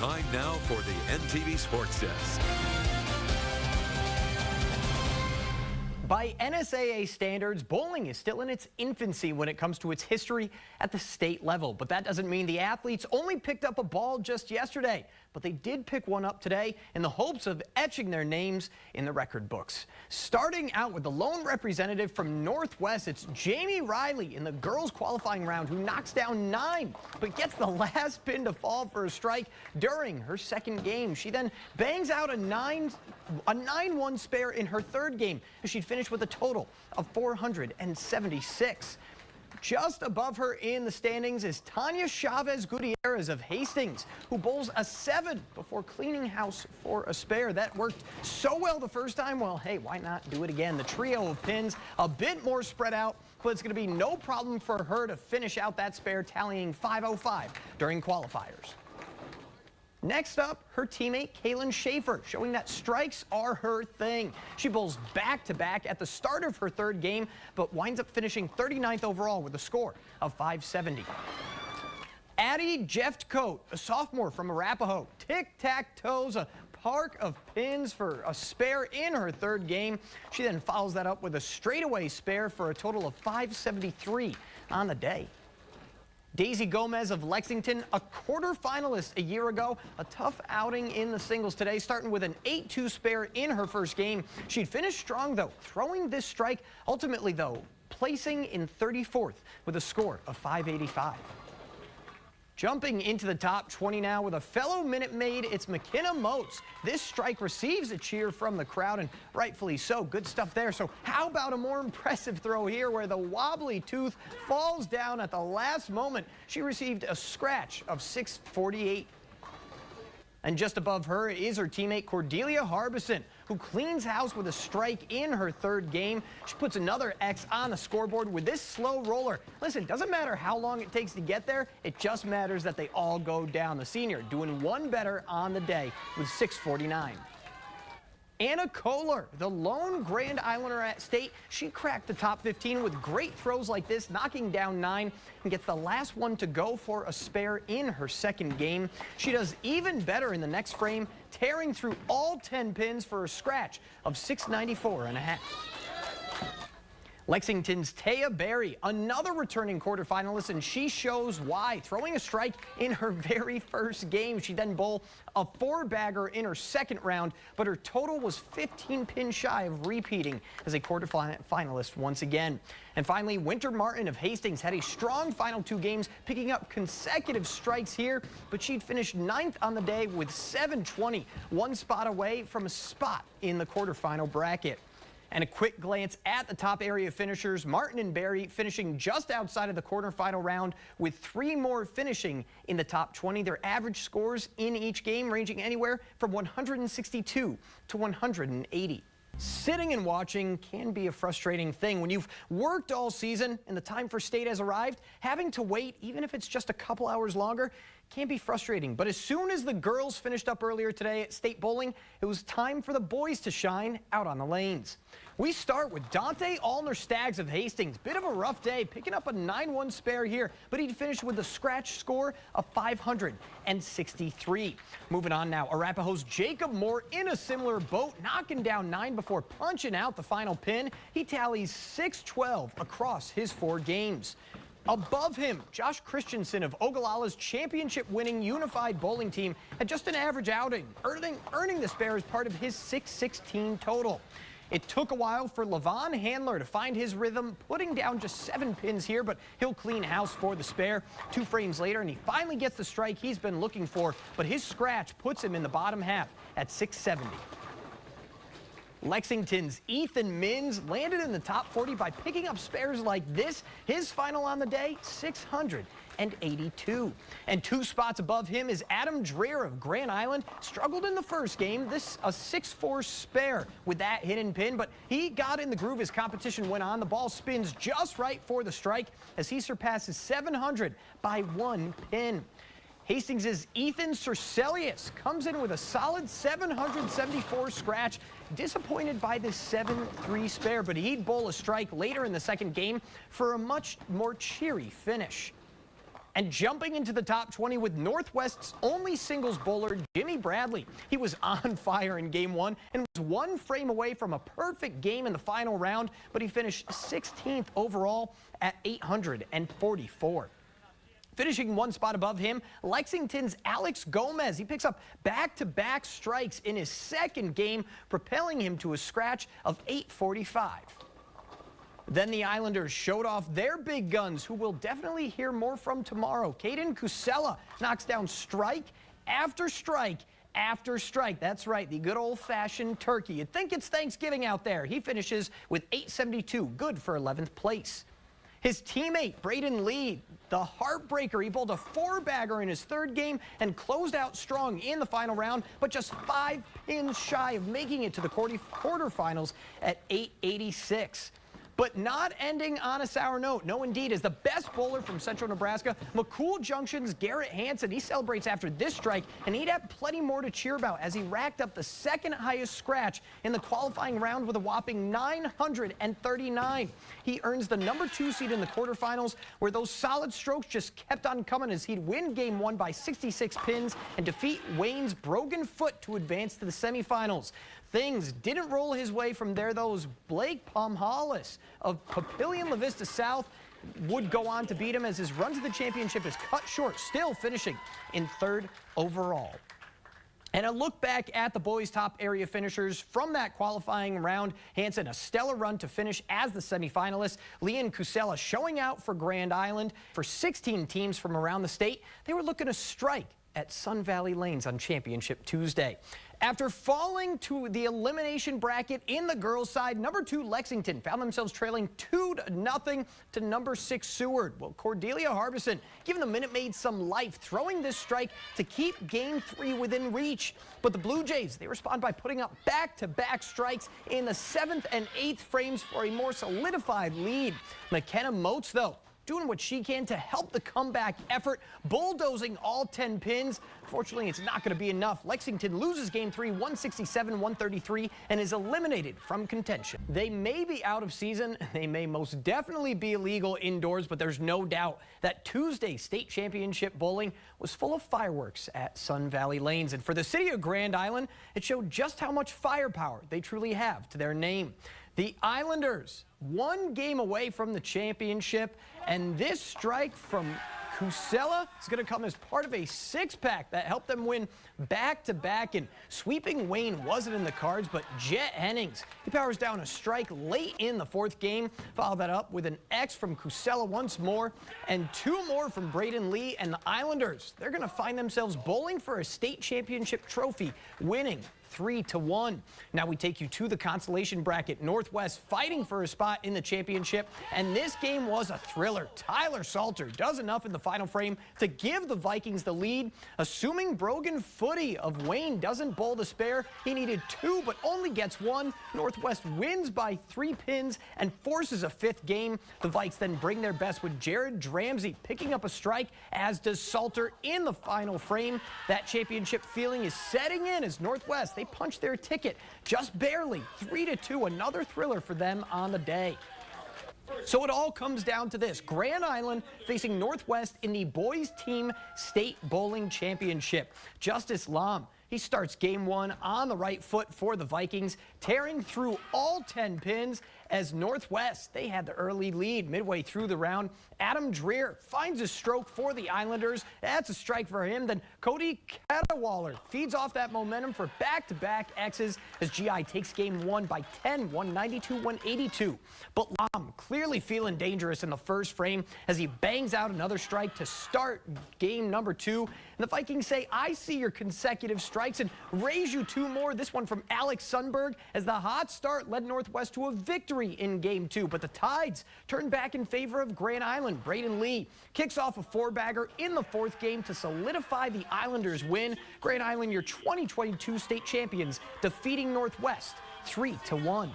Time now for the NTV Sports Desk. By NSAA standards, bowling is still in its infancy when it comes to its history at the state level. But that doesn't mean the athletes only picked up a ball just yesterday. But they did pick one up today in the hopes of etching their names in the record books. Starting out with the lone representative from Northwest, it's Jamie Riley in the girls qualifying round who knocks down 9, but gets the last pin to fall for a strike during her second game. She then bangs out a 9-1 spare in her third game, as she'd finished with a total of 476. Just above her in the standings is Tanya Chavez Gutierrez of Hastings, who bowls a 7 before cleaning house for a spare. That worked so well the first time, well, hey, why not do it again? The trio of pins a bit more spread out, but it's going to be no problem for her to finish out that spare, tallying 505 during qualifiers. Next up, her teammate Kaylin Schaefer, showing that strikes are her thing. She bowls back-to-back at the start of her third game, but winds up finishing 39th overall with a score of 570. Addie Jeftcoat, a sophomore from Arapahoe, tic-tac-toes a park of pins for a spare in her third game. She then follows that up with a straightaway spare for a total of 573 on the day. Daisy Gomez of Lexington, a quarterfinalist a year ago, a tough outing in the singles today, starting with an 8-2 spare in her first game. She'd finished strong, though, throwing this strike, ultimately, though, placing in 34th with a score of 585. Jumping into the top 20 now with a fellow Minute Maid, it's McKenna Moats. This strike receives a cheer from the crowd, and rightfully so. Good stuff there. So how about a more impressive throw here where the wobbly tooth falls down at the last moment? She received a scratch of 648. And just above her is her teammate Cordelia Harbison, who cleans house with a strike in her third game. She puts another X on the scoreboard with this slow roller. Listen, doesn't matter how long it takes to get there, it just matters that they all go down. The senior doing one better on the day with 649. Anna Kohler, the lone Grand Islander at state, she cracked the top 15 with great throws like this, knocking down 9 and gets the last one to go for a spare in her second game. She does even better in the next frame, tearing through all 10 pins for a scratch of 694.5. Lexington's Taya Berry, another returning quarterfinalist, and she shows why. Throwing a strike in her very first game. She then bowled a 4-bagger in her second round, but her total was 15 pins shy of repeating as a quarterfinalist once again. And finally, Winter Martin of Hastings had a strong final 2 games, picking up consecutive strikes here, but she'd finished 9th on the day with 720, one spot away from a spot in the quarterfinal bracket. And a quick glance at the top area finishers, Martin and Berry finishing just outside of the quarterfinal round with 3 more finishing in the top 20. Their average scores in each game ranging anywhere from 162 to 180. Sitting and watching can be a frustrating thing. When you've worked all season and the time for state has arrived, having to wait, even if it's just a couple hours longer, can be frustrating. But as soon as the girls finished up earlier today at state bowling, it was time for the boys to shine out on the lanes. We start with DANTE AULNER-STAGGS of Hastings. Bit of a rough day, picking up a 9-1 spare here, but he'd finished with a scratch score of 563. Moving on now, Arapahoe's Jacob Moore in a similar boat, knocking down 9 before punching out the final pin. He tallies 612 across his 4 games. Above him, Josh Christensen of Ogallala's championship-winning unified bowling team had just an average outing, earning the spare as part of his 616 total. It took a while for Levon Handler to find his rhythm, putting down just 7 pins here, but he'll clean house for the spare. 2 frames later, and he finally gets the strike he's been looking for, but his scratch puts him in the bottom half at 670. Lexington's Ethan Mins landed in the top 40 by picking up spares like this. His final on the day, 682. And 2 spots above him is Adam Dreher of Grand Island. Struggled in the first game. This a 6-4 spare with that hidden pin, but he got in the groove as competition went on. The ball spins just right for the strike as he surpasses 700 by 1 pin. Hastings' Ethan Cercelius comes in with a solid 774 scratch. Disappointed by this 7-3 spare, but he'd bowl a strike later in the second game for a much more cheery finish. And jumping into the top 20 with Northwest's only singles bowler, Jimmy Bradley. He was on fire in game 1 and was one frame away from a perfect game in the final round, but he finished 16th overall at 844. Finishing one spot above him, Lexington's Alex Gomez. He picks up back-to-back strikes in his second game, propelling him to a scratch of 845. Then the Islanders showed off their big guns, who we'll definitely hear more from tomorrow. Caden Cusella knocks down strike after strike after strike. That's right, the good old-fashioned turkey. You'd think it's Thanksgiving out there. He finishes with 872, good for 11th place. His teammate, Braden Lee, the heartbreaker, he bowled a 4-bagger in his third game and closed out strong in the final round, but just 5 pins shy of making it to the quarterfinals at 886. But not ending on a sour note. No, indeed, as the best bowler from Central Nebraska, McCool Junction's Garrett Hansen. He celebrates after this strike, and he'd have plenty more to cheer about as he racked up the second highest scratch in the qualifying round with a whopping 939. He earns the number 2 seed in the quarterfinals, where those solid strokes just kept on coming as he'd win game 1 by 66 pins and defeat Wayne's Brogan Foot to advance to the semifinals. Things didn't roll his way from there, though, as Blake Pomhalis of Papillion La Vista South would go on to beat him as his run to the championship is cut short, still finishing in 3rd overall. And a look back at the boys' top area finishers from that qualifying round. Hansen, a stellar run to finish as the semifinalist. Lee and Cusella showing out for Grand Island. For 16 teams from around the state, they were looking to strike at Sun Valley Lanes on Championship Tuesday. After falling to the elimination bracket in the girls' side, number 2 Lexington found themselves trailing 2-0 to number 6 Seward. Well, Cordelia Harbison giving the Minute Maids some life, throwing this strike to keep game 3 within reach. But the Blue Jays, they respond by putting up back-to-back strikes in the 7th and 8th frames for a more solidified lead. McKenna Moats, though, doing what she can to help the comeback effort, bulldozing all 10 pins. Fortunately, it's not going to be enough. Lexington loses game 3, 167-133, and is eliminated from contention. They may be out of season. They may most definitely be illegal indoors, but there's no doubt that Tuesday's state championship bowling was full of fireworks at Sun Valley Lanes. And for the city of Grand Island, it showed just how much firepower they truly have to their name. The Islanders, 1 game away from the championship, and this strike from Cusella is going to come as part of a 6-pack that helped them win back-to-back, and sweeping Wayne wasn't in the cards, but Jet Hennings, he powers down a strike late in the 4th game, followed that up with an X from Cusella once more, and 2 more from Braden Lee, and the Islanders, they're going to find themselves bowling for a state championship trophy, winning 3-1. Now we take you to the consolation bracket. Northwest fighting for a spot in the championship, and this game was a thriller. Tyler Salter does enough in the final frame to give the Vikings the lead. Assuming Brogan Footy of Wayne doesn't bowl to spare, he needed 2 but only gets 1. Northwest wins by 3 pins and forces a 5th game. The Vikes then bring their best with Jared Dramsey picking up a strike, as does Salter in the final frame. That championship feeling is setting in as Northwest, they punched their ticket just barely, 3-2, another thriller for them on the day. So it all comes down to this: Grand Island facing Northwest in the boys team state bowling championship. Justice Lam, he starts game 1 on the right foot for the Vikings, tearing through all 10 pins as Northwest, they had the early lead midway through the round. Adam Dreher finds a stroke for the Islanders. That's a strike for him. Then Cody Catawaller feeds off that momentum for back-to-back X's as GI takes game 1 by 10, 192-182. But Lam clearly feeling dangerous in the first frame as he bangs out another strike to start game number 2. And the Vikings say, I see your consecutive strikes, and raise you 2 more. This one from Alex Sundberg as the hot start led Northwest to a victory in game 2. But the Tides turn back in favor of Grand Island. Braden Lee kicks off a 4-bagger in the 4th game to solidify the Islanders' win. Grand Island, your 2022 state champions, defeating Northwest 3-1.